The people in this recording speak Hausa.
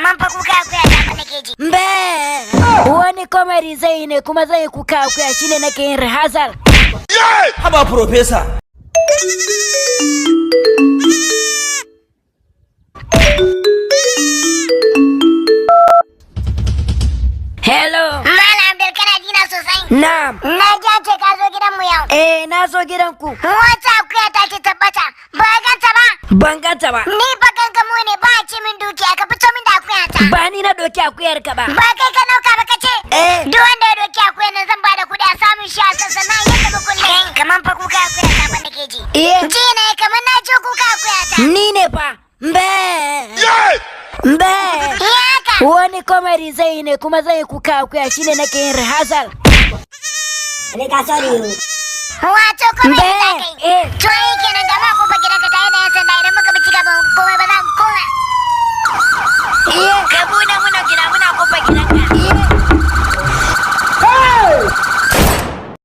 kaman fa kuka akuya ta fa nake ji. Wani komedi zai ne kuma zai kuka akuya shine nake yin rehearsal. Haba professor. Hello. Malam Abdul kana jina sosai. Na'am. Na ji an ce ka zo gidan mu yau. Na zo gidanku. Wata akuya ta ce tabbata. Ba ganta ba. Ban ganta ba. Ni ba gangamo ne ba a ci min dukiya ka fito min da akuya ta. Ba ni na doki akuyar ka ba. Ba kai ka nauka ba kace. Duk wanda ya doki akuya nan zan bada kuɗi a samun shi a sassa na yadda ba kullum. Kaman fa kuka akuya ta fa nake ji. Ji ne kaman na ji kuka akuya ta. Ni ne fa. Haka. Wani komedi zai ne kuma zai kuka akuya shine nake yin rehearsal. Wato komai da kai. To yi kenan da ma kofa gidanka ta yi da yan sanda idan muka bi cika ba komai ba za mu koma. Ka buɗe